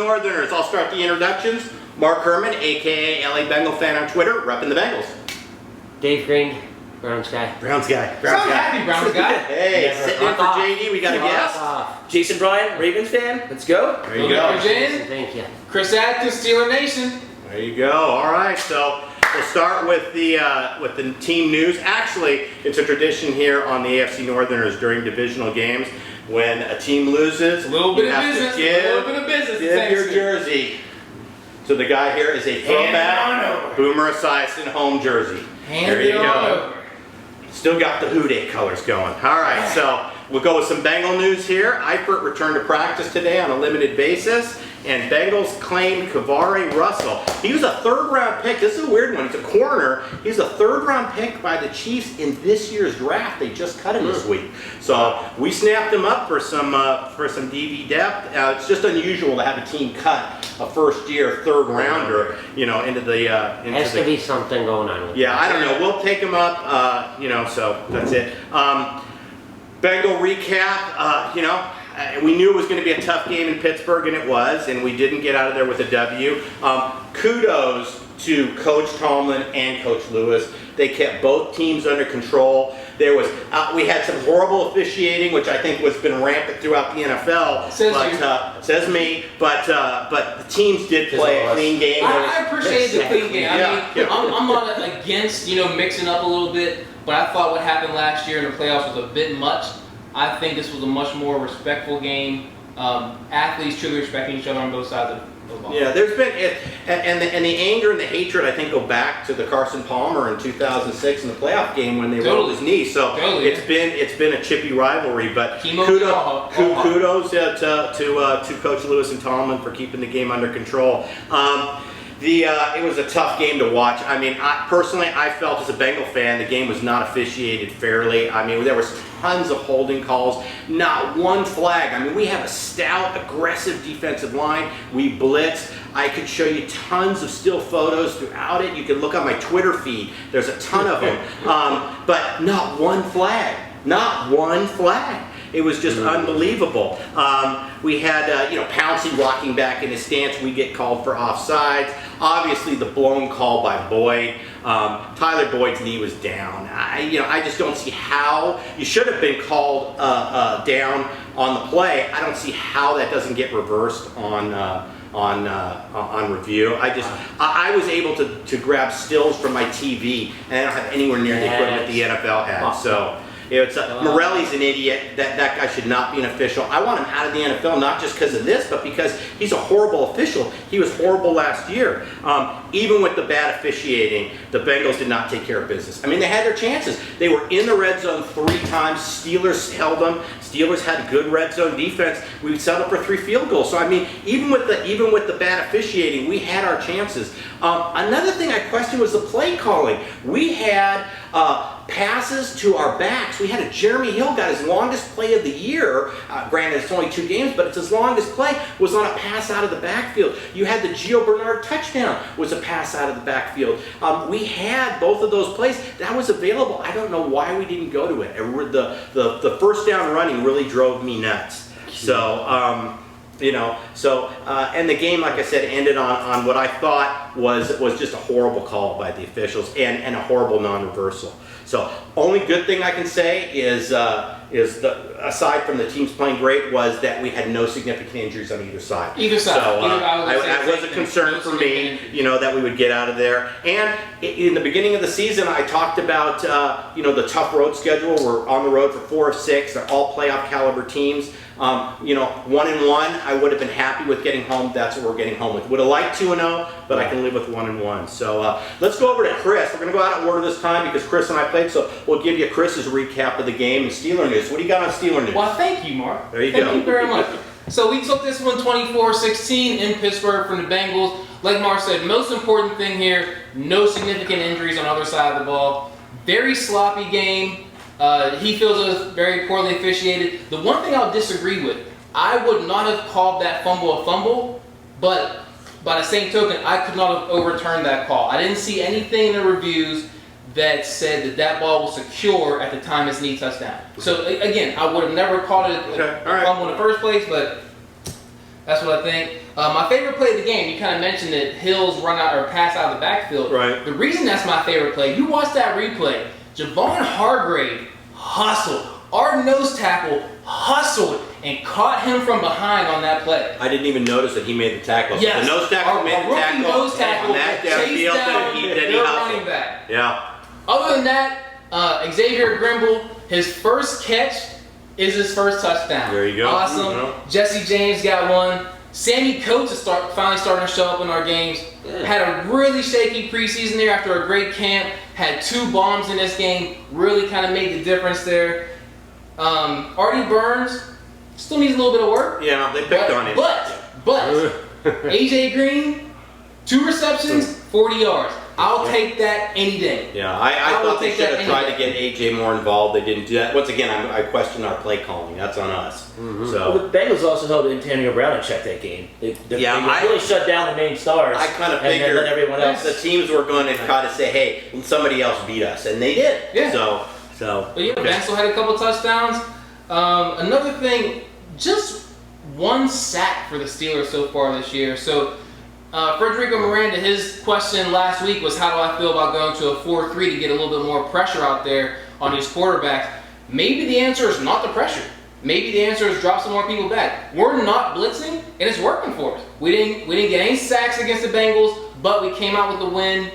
Northerners. I'll start the introductions. Marc Herman, a.k.a. LA Bengal fan on Twitter, repping the Bengals. Dave Green, Browns guy. Browns guy. So happy Browns guy. Hey, sitting in for JD, we got a guest. Jason Bryant, Ravens fan. Let's go. There you go. Thank you. Chris Atkins, Steeler Nation. There you go. All right, so we'll start with the team news. Actually, it's a tradition here on the AFC Northerners during divisional games. When a team loses, A little bit you of have business. to give Thanks, your Steve. jersey. So the guy here is a throwback Boomer Esiason home jersey. There you go. Still got the Who Day colors going. All right, so we'll go with some Bengal news here. Eifert returned to practice today on a limited basis, and Bengals claimed Kavari Russell. He was a third-round pick. This is a weird one. He's a corner. He's a third-round pick by the Chiefs in this year's draft. They just cut him this week. So we snapped him up for some DV depth. It's just unusual to have a team cut a first-year third-rounder, into the Has to be something going on with I don't know. We'll take him up, so that's it. Bengal recap, we knew it was going to be a tough game in Pittsburgh, and it was, and we didn't get out of there with a W. Kudos to Coach Tomlin and Coach Lewis. They kept both teams under control. There was we had some horrible officiating, which I think has been rampant throughout the NFL. Says me, but the teams did play a clean game. I appreciate the clean game. I'm not against mixing up a little bit, but I thought what happened last year in the playoffs was a bit much. I think this was a much more respectful game. Athletes truly respecting each other on both sides of the ball. Yeah, there's been and the anger and the hatred I think go back to the Carson Palmer in 2006 in the playoff game when they rolled his knee. So it's been a chippy rivalry, but kudos to Coach Lewis and Tomlin for keeping the game under control. It was a tough game to watch. I mean, personally, I felt as a Bengal fan, the game was not officiated fairly. I mean, there was tons of holding calls, not one flag. I mean, we have a stout, aggressive defensive line. We blitz. I could show you tons of still photos throughout it. You can look on my Twitter feed. There's a ton of them. But not one flag. Not one flag. It was just unbelievable. We had, Pouncey rocking back in his stance. We get called for offsides. Obviously, the blown call by Boyd. Tyler Boyd's knee was down. I just don't see how you should have been called down on the play. I don't see how that doesn't get reversed on review. I was able to grab stills from my TV, and I don't have anywhere near the equipment the NFL had. So. Morelli's an idiot. That guy should not be an official. I want him out of the NFL, not just because of this, but because he's a horrible official. He was horrible last year. Even with the bad officiating, the Bengals did not take care of business. I mean, they had their chances. They were in the red zone 3 times. Steelers held them. Steelers had good red zone defense. We settled for 3 field goals. So I mean, even with the bad officiating, we had our chances. Another thing I questioned was the play calling. We had passes to our backs. We had a Jeremy Hill got his longest play of the year. Granted, it's only 2 games, but it's his longest play was on a pass out of the backfield. You had the Gio Bernard touchdown was a pass out of the backfield. We had both of those plays. That was available. I don't know why we didn't go to it. The first down running really drove me nuts. So, and the game, like I said, ended on what I thought was just a horrible call by the officials and a horrible non-reversal. So, only good thing I can say is aside from the teams playing great, was that we had no significant injuries on either side. Either side. So that was a concern for me, that we would get out of there. And in the beginning of the season, I talked about the tough road schedule. We're on the road for 4 of 6. They're all playoff caliber teams. 1-1, I would have been happy with getting home. That's what we're getting home with. Would have liked 2-0, but I can live with 1-1. So let's go over to Chris. We're going to go out of order this time because Chris and I played. So we'll give you Chris's recap of the game and Steeler news. What do you got on Steeler news? Well, thank you, Marc. There you go. Thank you very much. So we took this one 24-16 in Pittsburgh from the Bengals. Like Marc said, most important thing here, no significant injuries on the other side of the ball. Very sloppy game. He feels it was very poorly officiated. The one thing I'll disagree with, I would not have called that fumble a fumble, but by the same token, I could not have overturned that call. I didn't see anything in the reviews that said that ball was secure at the time his knee touched down. So again, I would have never called it a fumble in the first place, but That's what I think. My favorite play of the game, you kind of mentioned it, Hill's run out or pass out of the backfield. Right. The reason that's my favorite play, you watch that replay, Javon Hargrave hustled. Our nose tackle hustled and caught him from behind on that play. I didn't even notice that he made the tackle. Yes. The nose tackle made the tackle. Nose tackle on that chased downfield, down then their he running hustled. back. Yeah. Other than that, Xavier Grimble, his first catch is his first touchdown. There you go. Awesome. Mm-hmm. Jesse James got one. Sammy Coates is finally starting to show up in our games. Yeah. Had a really shaky preseason there after a great camp. Had 2 bombs in this game. Really kind of made the difference there. Artie Burns still needs a little bit of work. Yeah, they picked on him. But AJ Green, 2 receptions, 40 yards. I'll take that any day. Yeah, I will thought they take should that have tried any to get AJ more involved. They didn't do that. Once again, I question our play calling. That's on us. Well, So the Bengals also held Antonio Brown in check that game. They Yeah, really shut down the main stars. I kind of and then figured let everyone else. the teams were going to try to say, hey, somebody else beat us. And they did. Yeah. So But yeah, Bensel had a couple touchdowns. Another thing, just 1 sack for the Steelers so far this year. So Federico Miranda, his question last week was, how do I feel about going to a 4-3 to get a little bit more pressure out there on these quarterbacks? Maybe the answer is not the pressure. Maybe the answer is drop some more people back. We're not blitzing, and it's working for us. We didn't get any sacks against the Bengals, but we came out with the win.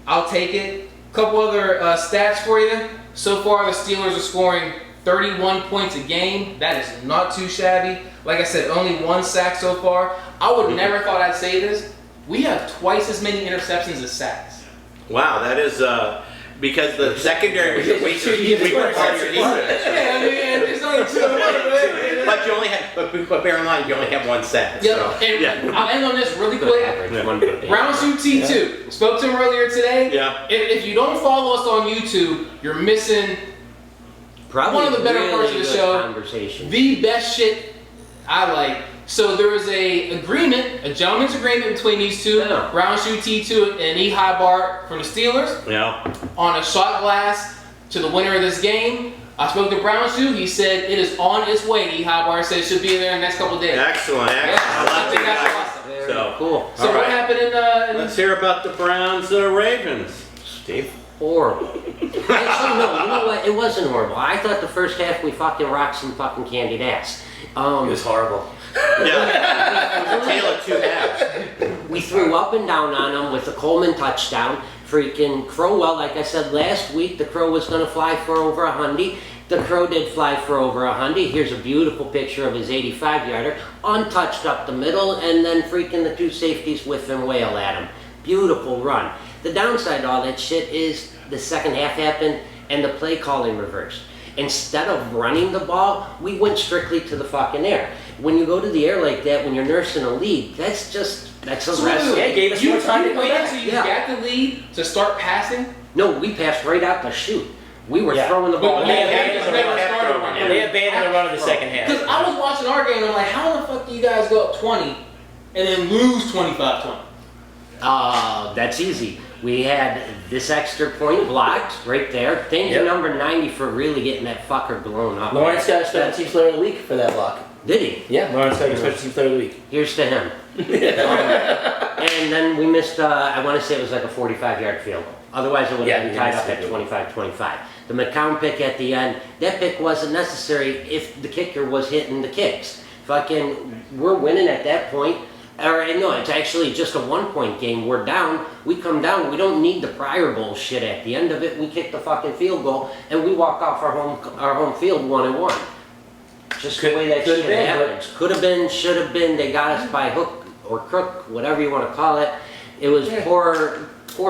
I'll take it. Couple other stats for you. So far, the Steelers are scoring 31 points a game. That is not too shabby. Like I said, only 1 sack so far. I would never thought I'd say this. We have twice as many interceptions as sacks. wow, that is because the secondary was a weaker part of your defense. Yeah, I mean, it's only 2. But you only had, but bear in mind, you only have 1 sack. Yeah, So, and yeah. I'll end on this really Good quick. average. 1 per game. Round Shoe T2. Spoke to him earlier today. Yeah. If you don't follow us on YouTube, you're missing Probably one of the better really parts of the good show. Conversation. The best shit I like. So there was a gentleman's agreement between these 2, Yeah. Round Shoe T2 and Ehigh Bart from the Steelers, Yeah. on a shot glass to the winner of this game. I spoke to Brown Shoe. He said it is on its way. Ehigh Bart said it should be there in the next couple of days. Excellent. Yeah, I I think that's like awesome. Very So, cool. So all what right. happened in Let's hear about the Browns Ravens. Steve? Horrible. Actually, no, you know what? It wasn't horrible. I thought the first half we fucking rocked some fucking candied ass. It was horrible. Yeah. It was a tale of 2 halves. We threw up and down on them with the Coleman touchdown. Freaking Crowell, like I said last week, the Crow was going to fly for over 100. The Crow did fly for over 100. Here's a beautiful picture of his 85-yarder, untouched up the middle, and then freaking the 2 safeties whiff and wail at him. Beautiful run. The downside to all that shit is the second half happened and the play calling reversed. Instead of running the ball, we went strictly to the fucking air. When you go to the air like that, when you're nursing a lead, that's a rest. Yeah, it gave us more time to come waited back. until you Yeah. got the lead to start passing. No, we passed right out the chute. We were Yeah. throwing the ball. But they they abandoned the never run. started running. And they abandoned the run of the second half. Because I was watching our game and I'm like, how the fuck do you guys go up 20 and then lose 25-20? That's easy. We had this extra point blocked right there. Thank you, Yep. number 90, for really getting that fucker blown up. Lawrence got a special teams player of the week for that block. Did he? Yeah, Lawrence got a special teams player of the week. Here's to him. And then we missed, I want to say it was like a 45-yard field goal. Otherwise, it would have Yeah, been tied we up at missed 25-25. The McCown pick at the end, that pick wasn't necessary if the kicker was hitting the kicks. Fucking, we're winning at that point. Or no, it's actually just a 1-point game. We're down. We come down. We don't need the prior bullshit. At the end of it, we kick the fucking field goal and we walk off our home field 1-1. Just the way that Could shit have been, happens. Could have been, should have been. They got us by hook or crook, whatever you want to call it. It was poor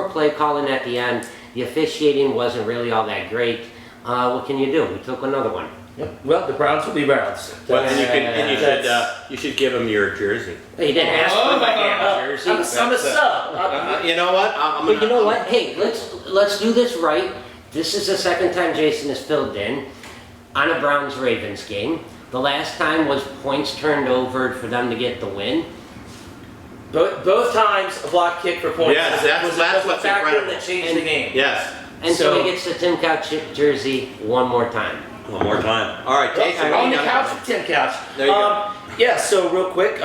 play calling at the end. The officiating wasn't really all that great. What can you do? We took another one. Yep. Well, the Browns will be Browns. Well, and you should give him your jersey. Hey, you didn't ask for my damn jersey. I'm a sub. You know what? But you know what? Hey, let's do this right. This is the second time Jason has filled in on a Browns-Ravens game. The last time was points turned over for them to get the win. Both times a block kick for points. Yes, that's the what's factor incredible. that changed the game. Yes. And so So- he gets the Tim Couch jersey one more time. One more time. All right, Jason. On the couch, Tim Couch. There you go. Yeah, so real quick,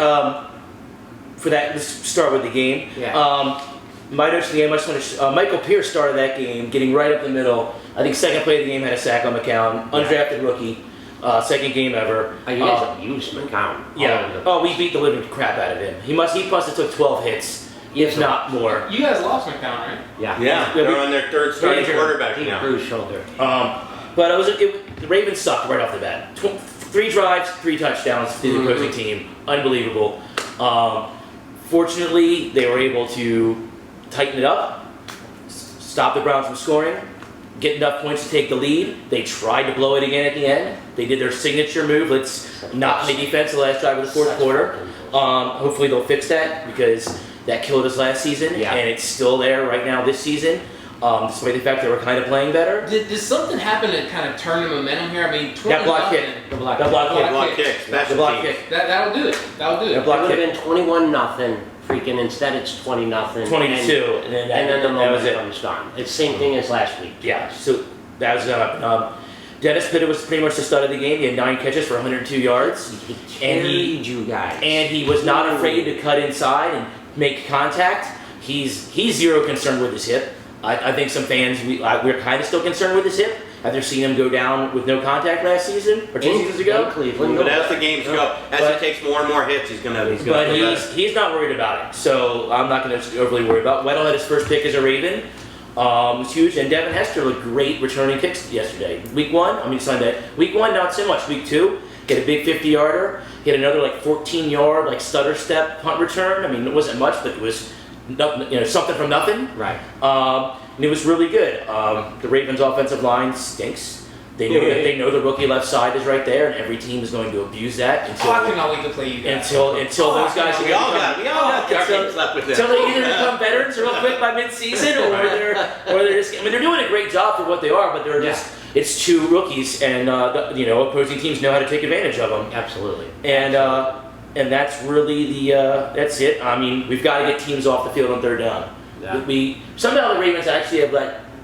for that, let's start with the game. Yeah. My notes of the game, I just want to, Michael Pierce started that game, getting right up the middle. I think second play of the game had a sack on McCown, undrafted rookie, second game ever. You guys abused McCown. Yeah. Oh, we beat the living crap out of him. He must have took 12 hits, if not more. You guys lost McCown, right? Yeah. Yeah, they're on their third starting quarterback now. Bruised shoulder. But the Ravens sucked right off the bat. 3 drives, 3 touchdowns to the opposing team. Unbelievable. Fortunately, they were able to tighten it up, stop the Browns from scoring, get enough points to take the lead. They tried to blow it again at the end. They did their signature move. Let's knock the defense the last drive of the fourth quarter. Hopefully they'll fix that because that killed us last season, and it's still there right now this season. Despite the fact they were kind of playing better. Did something happen to kind of turn the momentum here? I mean, that block kick. The block kick. The block kick. That'll do it. That'll do it. It would have been 21-0. Freaking instead it's 20-0. 22, and then the momentum's gone. It's the same thing as last week. Yeah. So that was Dennis Pitta was pretty much the stud of the game. He had 9 catches for 102 yards. He carried you guys. And he was not afraid to cut inside and make contact. He's zero concerned with his hip. I think some fans, we're kind of still concerned with his hip after seeing him go down with no contact last season or 2 seasons ago. Cleveland. But as the games go, as he takes more and more hits, he's gonna. But he's not worried about it. So I'm not going to overly worry about it. Weddle had his first pick as a Raven. It was huge, and Devin Hester looked great returning kicks yesterday. Sunday. Week 1, not so much. Week 2, he had a big 50-yarder. He had another 14-yard stutter step punt return. I mean, it wasn't much, but it was something from nothing. Right. And it was really good. The Ravens' offensive line stinks. They know the rookie left side is right there, and every team is going to abuse that until I cannot wait to play you guys. until those guys. We all got games left with them. Until they either become veterans real quick by mid-season, or they're just. I mean, they're doing a great job for what they are, but they're just. It's 2 rookies, and opposing teams know how to take advantage of them. Absolutely. And that's really that's it. I mean, we've got to get teams off the field on third down. Yeah. Somehow the Ravens actually have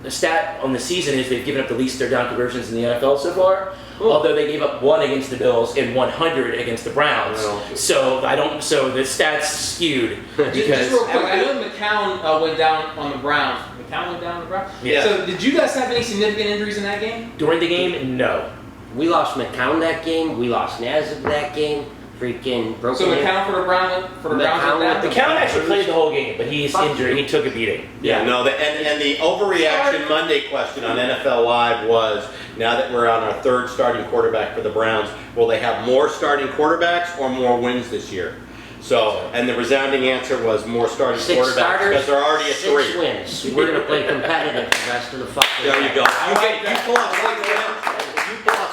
the stat on the season is they've given up the least third down conversions in the NFL so far. Cool. Although they gave up 1 against the Bills and 100 against the Browns. So the stats skewed because just real quick, I know McCown went down on the Browns. McCown went down on the Browns. Yeah. So did you guys have any significant injuries in that game? During the game, no. We lost McCown that game. We lost Nazib that game. Freaking broken. So McCown for the Browns went down? McCown actually played the whole game, but he's injured. He took a beating. Yeah, no, and the overreaction Monday question on NFL Live was, now that we're on our 3rd starting quarterback for the Browns, will they have more starting quarterbacks or more wins this year? So, and the resounding answer was more starting 6 quarterbacks starters, because they're already at 3. 6 wins. We're going to play competitive the rest of the fucking There you go. You pull off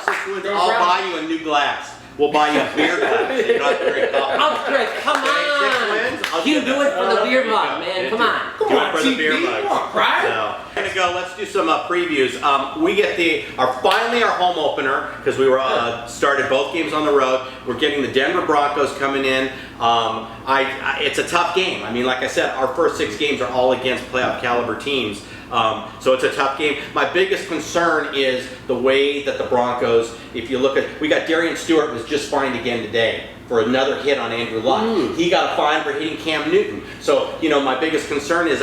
6 wins, I'll buy you a new glass. We'll buy you a beer glass. You're not very Upgrade, come on! You do it for the beer mug, man. Come on. Do it for the beer mug. Come on, right? So, we're gonna go. Let's do some previews. We get our home opener because we were started both games on the road. We're getting the Denver Broncos coming in. It's a tough game. I mean, like I said, our first 6 games are all against playoff caliber teams. So it's a tough game. My biggest concern is the way that the Broncos, if you look at, we got Darian Stewart was just fined again today for another hit on Andrew Luck. He got a fine for hitting Cam Newton. So, my biggest concern is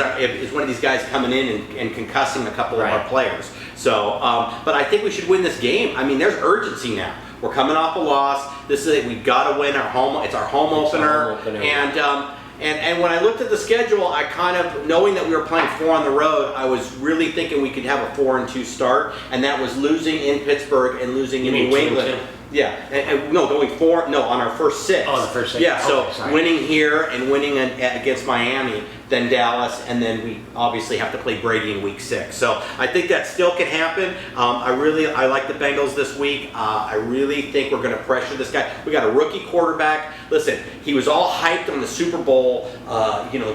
one of these guys coming in and concussing a couple of our players. So, but I think we should win this game. I mean, there's urgency now. We're coming off a loss. We've got to win our home. It's our home opener. And when I looked at the schedule, I kind of, knowing that we were playing 4 on the road, I was really thinking we could have a 4-2 start, and that was losing in Pittsburgh and losing in New England. Yeah, going 4, on our first 6. Oh, the first 6. Yeah, so winning here and winning against Miami, then Dallas, and then we obviously have to play Brady in week 6. So I think that still can happen. I like the Bengals this week. I really think we're going to pressure this guy. We got a rookie quarterback. Listen, he was all hyped on the Super Bowl,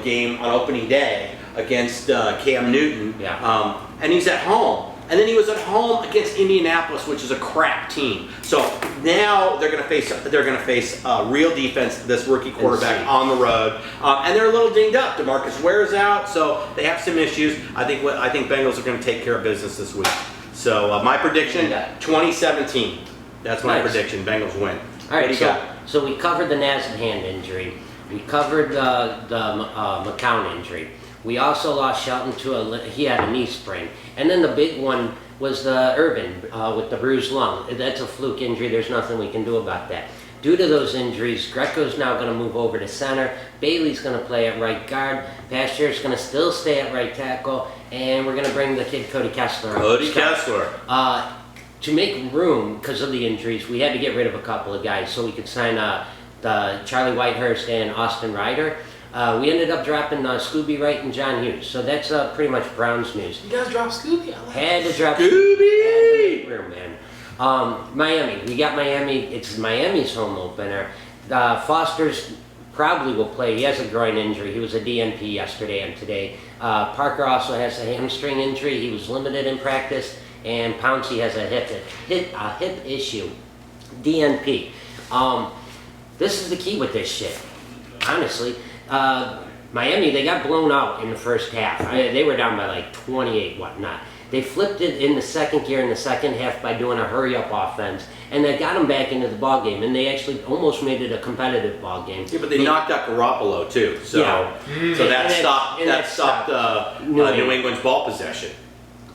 game on opening day against Cam Newton. Yeah. And he's at home. And then he was at home against Indianapolis, which is a crap team. So now they're going to face real defense. This rookie quarterback on the road, and they're a little dinged up. DeMarcus Ware's out, so they have some issues. I think Bengals are going to take care of business this week. So my prediction: 2017. That's my prediction. Bengals win. All right. So we covered the Nazib hand injury. We covered the McCown injury. We also lost Shelton he had a knee sprain. And then the big one was the Irvin with the bruised lung. That's a fluke injury. There's nothing we can do about that. Due to those injuries, Greco's now going to move over to center. Bailey's going to play at right guard. Pasteur's going to still stay at right tackle. And we're going to bring the kid Cody Kessler up. Cody Kessler. To make room, because of the injuries, we had to get rid of a couple of guys so we could sign the Charlie Whitehurst and Austin Ryder. We ended up dropping Scooby Wright and John Hughes. So that's pretty much Browns news. You guys dropped Scooby? Had to drop Scooby! Had to make room, man. Miami. We got Miami. It's Miami's home opener. Foster's probably will play. He has a groin injury. He was a DNP yesterday and today. Parker also has a hamstring injury. He was limited in practice. And Pouncey has a hip issue. DNP. This is the key with this shit. Honestly. Miami, they got blown out in the first half. They were down by like 28, whatnot. They flipped it in the second gear in the second half by doing a hurry-up offense, and that got them back into the ball game, and they actually almost made it a competitive ball game. Yeah, but they knocked out Garoppolo too, so that stopped New England's ball possession.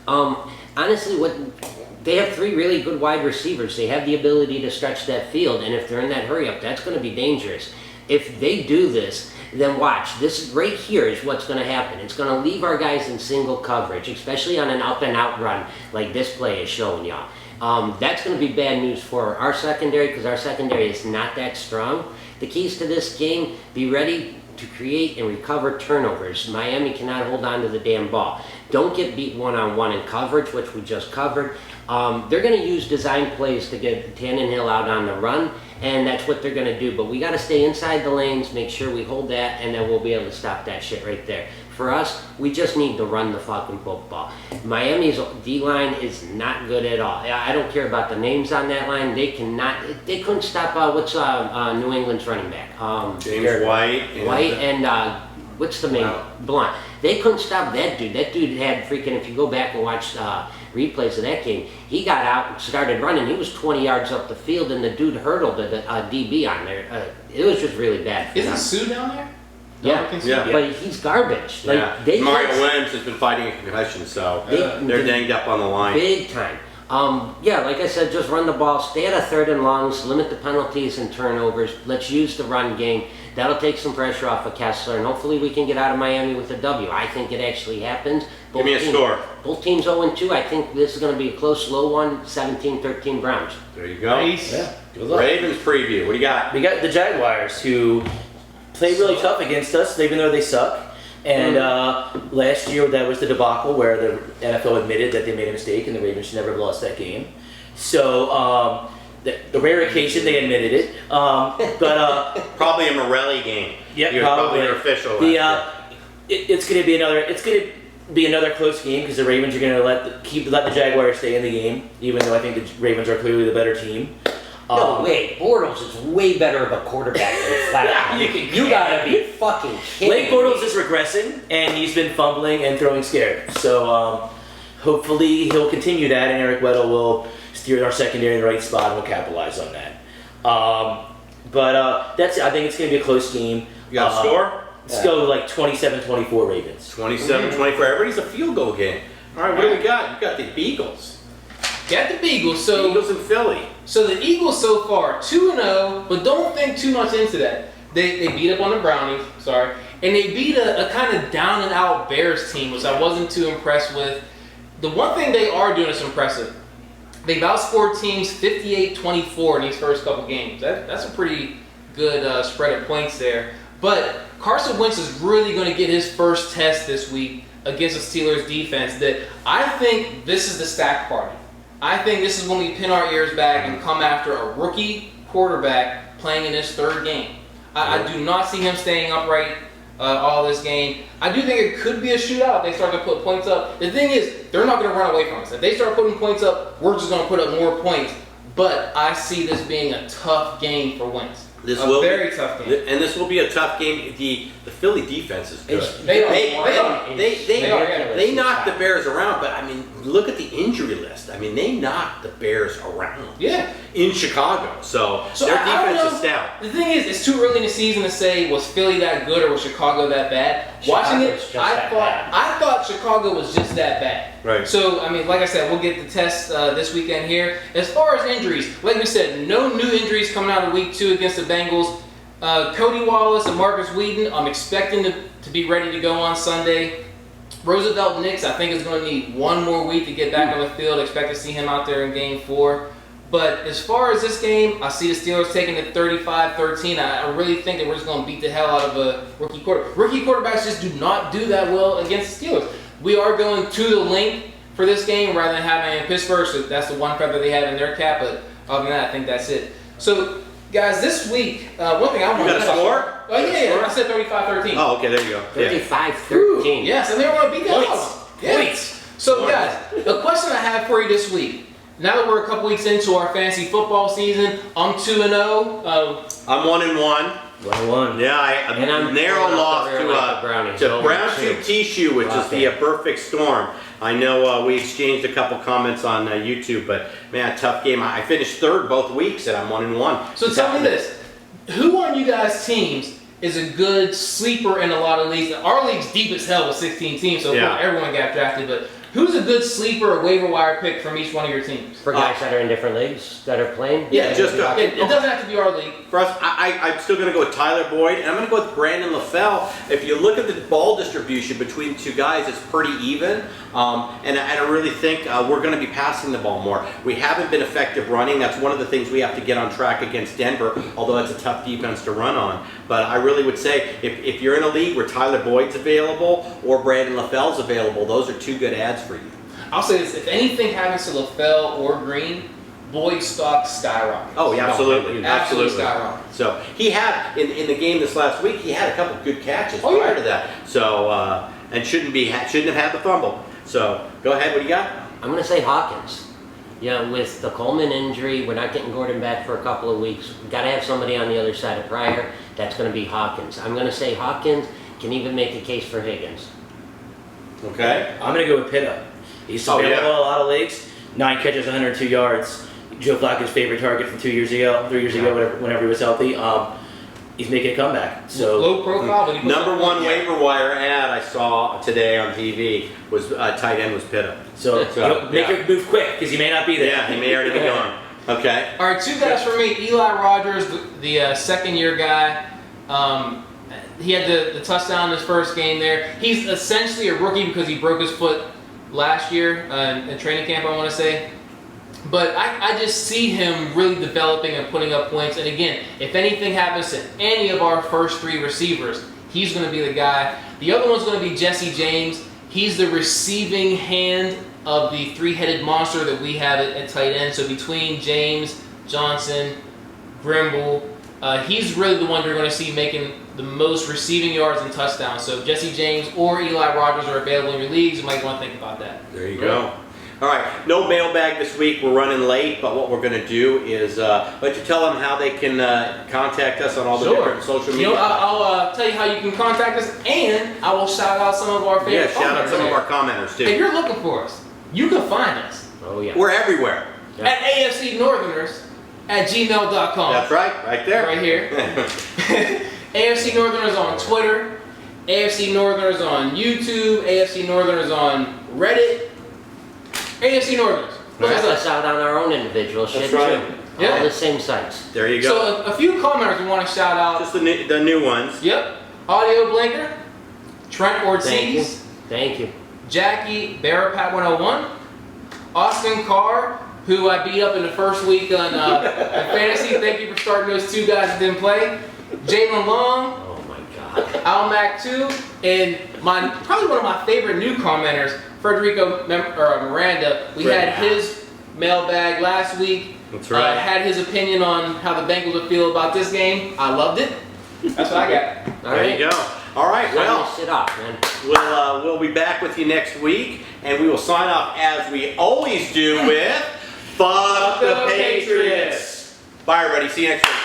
Honestly, they have three really good wide receivers. They have the ability to stretch that field, and if they're in that hurry-up, that's going to be dangerous. If they do this, then watch. This right here is what's going to happen. It's going to leave our guys in single coverage, especially on an up-and-out run like this play is showing y'all. That's going to be bad news for our secondary because our secondary is not that strong. The keys to this game, be ready to create and recover turnovers. Miami cannot hold on to the damn ball. Don't get beat one-on-one in coverage, which we just covered. They're going to use design plays to get Tannenhill out on the run, and that's what they're going to do. But we got to stay inside the lanes, make sure we hold that, and then we'll be able to stop that shit right there. For us, we just need to run the fucking football. Miami's D-line is not good at all. I don't care about the names on that line. They couldn't stop, New England's running back? James White. And what's the name? Blunt. They couldn't stop that dude. That dude had freaking, if you go back and watch replays of that game, he got out and started running. He was 20 yards up the field, and the dude hurdled a DB on there. It was just really bad. Isn't Sue down there? Yeah, but he's garbage. Like, Mario Williams has been fighting a concussion, so they're dinged up on the line. Big time. Like I said, just run the ball, stay at a third and longs, limit the penalties and turnovers. Let's use the run game. That'll take some pressure off of Kessler, and hopefully we can get out of Miami with a W. I think it actually happens. Give me a score. Both teams 0-2. I think this is going to be a close, low one, 17-13 Browns. There you go. Nice. Yeah, good luck. Ravens preview. What do you got? We got the Jaguars, who play really tough against us, even though they suck. And last year, that was the debacle where the NFL admitted that they made a mistake and the Ravens should never have lost that game. So, the rare occasion they admitted it. But probably a Morelli game. Yeah, probably an official. It's going to be another close game because the Ravens are going to let the Jaguars stay in the game, even though I think the Ravens are clearly the better team. No way, Bortles is way better of a quarterback than Flacco. You gotta be fucking kidding Blake Bortles is regressing, and he's been fumbling and throwing scared. So hopefully he'll continue that, and Eric Weddle will steer our secondary in the right spot, and we'll capitalize on that. That's it. I think it's going to be a close game. You got a score? Let's go like 27-24 Ravens. 27-24. Everybody's a field goal game. All right, what do we got? You got the Eagles. Got the Eagles. So Eagles in Philly. So the Eagles so far 2-0, but don't think too much into that. They beat up on the Brownies, and they beat a kind of down and out Bears team, which I wasn't too impressed with. The one thing they are doing is impressive. They've outscored teams 58-24 in these first couple games. That's a pretty good spread of points there. But Carson Wentz is really going to get his first test this week against the Steelers defense. That I think this is the stack party. I think this is when we pin our ears back and come after a rookie quarterback playing in his third game. I do not see him staying upright all this game. I do think it could be a shootout if they start to put points up. The thing is, they're not going to run away from us. If they start putting points up, we're just going to put up more points. But I see this being a tough game for Wentz. This A will very be, tough game. and this will be a tough game. The Philly defense is good. They They knocked the Bears around, but I mean, look at the injury list. I mean, they knocked the Bears around. Yeah. In Chicago, so their defense is stout. The thing is, it's too early in the season to say was Philly that good or was Chicago that bad. Watching it, I thought Chicago was just that bad. Right. So I mean, like I said, we'll get the test this weekend here. As far as injuries, like we said, no new injuries coming out of week 2 against the Bengals. Cody Wallace and Marcus Wheaton, I'm expecting to be ready to go on Sunday. Roosevelt Nix, I think, is going to need one more week to get back on the field. Expect to see him out there in game 4. But as far as this game, I see the Steelers taking it 35-13. I really think that we're just going to beat the hell out of a rookie quarterback. Rookie quarterbacks just do not do that well against the Steelers. We are going to the link for this game rather than having it in Pittsburgh, so that's the one feather they have in their cap. But other than that, I think that's it. So, guys, this week, one thing I want to... You got a score? Oh, yeah, I said 35-13. Oh, okay, there you go. 35-13. Yes, and they were going to beat that Points. Yeah. Points. So, guys, a question I have for you this week. Now that we're a couple weeks into our fantasy football season, I'm 2-0. I'm 1-1. 1-1. Yeah, I'm narrow loss to Brown Tube Tissue, which is the perfect storm. I know we exchanged a couple comments on YouTube, but man, tough game. I finished 3rd both weeks, and I'm 1-1. So tell me this: who on you guys' teams is a good sleeper in a lot of leagues? Our league's deep as hell with 16 teams, so everyone got drafted. But who's a good sleeper or waiver wire pick from each one of your teams? For guys that are in different leagues that are playing? Yeah, it doesn't have to be our league. For us, I'm still going to go with Tyler Boyd, and I'm going to go with Brandon LaFell. If you look at the ball distribution between the two guys, it's pretty even. And I really think we're going to be passing the ball more. We haven't been effective running. That's one of the things we have to get on track against Denver, although it's a tough defense to run on. But I really would say if you're in a league where Tyler Boyd's available or Brandon LaFell's available, those are 2 good ads for you. I'll say this: if anything happens to LaFell or Green, Boyd's stock skyrockets. Oh, yeah, absolutely. Absolutely skyrockets. So he had, in the game this last week, he had a couple good catches prior to that. So, and shouldn't have had the fumble. So, go ahead, what do you got? I'm going to say Hawkins. Yeah, with the Coleman injury, we're not getting Gordon back for a couple of weeks. We've got to have somebody on the other side of Pryor. That's going to be Hawkins. I'm going to say Hawkins can even make a case for Higgins. Okay. I'm going to go with Pitta. He's available in a lot of leagues. 9 catches, 102 yards. Joe Flacco's favorite target from 3 years ago, whenever he was healthy. He's making a comeback. So low profile, but he number 1 waiver wire ad I saw today on TV was tight end was Pitta. So make your move quick because he may not be there. Yeah, he may already be gone. Okay. All right, 2 guys for me. Eli Rogers, the second-year guy. He had the touchdown in his first game there. He's essentially a rookie because he broke his foot last year in training camp, I want to say. But I just see him really developing and putting up points. And again, if anything happens to any of our first 3 receivers, he's going to be the guy. The other one's going to be Jesse James. He's the receiving hand of the 3-headed monster that we have at tight end. So between James, Johnson, Grimble, he's really the one you're going to see making the most receiving yards and touchdowns. So if Jesse James or Eli Rogers are available in your leagues, you might want to think about that. There you go. All right, no mailbag this week. We're running late, but what we're going to do is let you tell them how they can contact us on all the different social media. I'll tell you how you can contact us, and I will shout out some of our favorite commenters. Yeah, shout out some of our commenters, too. If you're looking for us, you can find us. Oh, yeah. We're everywhere. At AFC Northerners at gmail.com. That's right there. Right here. AFC Northerners on Twitter, AFC Northerners on YouTube, AFC Northerners on Reddit. AFC Northerners. Check us out on our own individual shit, too. Yeah. All the same sites. There you go. So a few commenters we want to shout out. Just the new ones. Yep. Audio Blinker, Trent Ortiz. Thank you. Jackie Barrapat 101, Austin Carr, who I beat up in the first week on fantasy. Thank you for starting those 2 guys that didn't play. Jalen Long. Oh my God. Al Mac 2, and probably one of my favorite new commenters, Federico Miranda. We had his mailbag last week. That's right. Had his opinion on how the Bengals would feel about this game. I loved it. That's what I got. There you go. All right, well, sit off, man. We'll be back with you next week, and we will sign off as we always do with Fuck the Patriots. Bye, everybody. See you next week.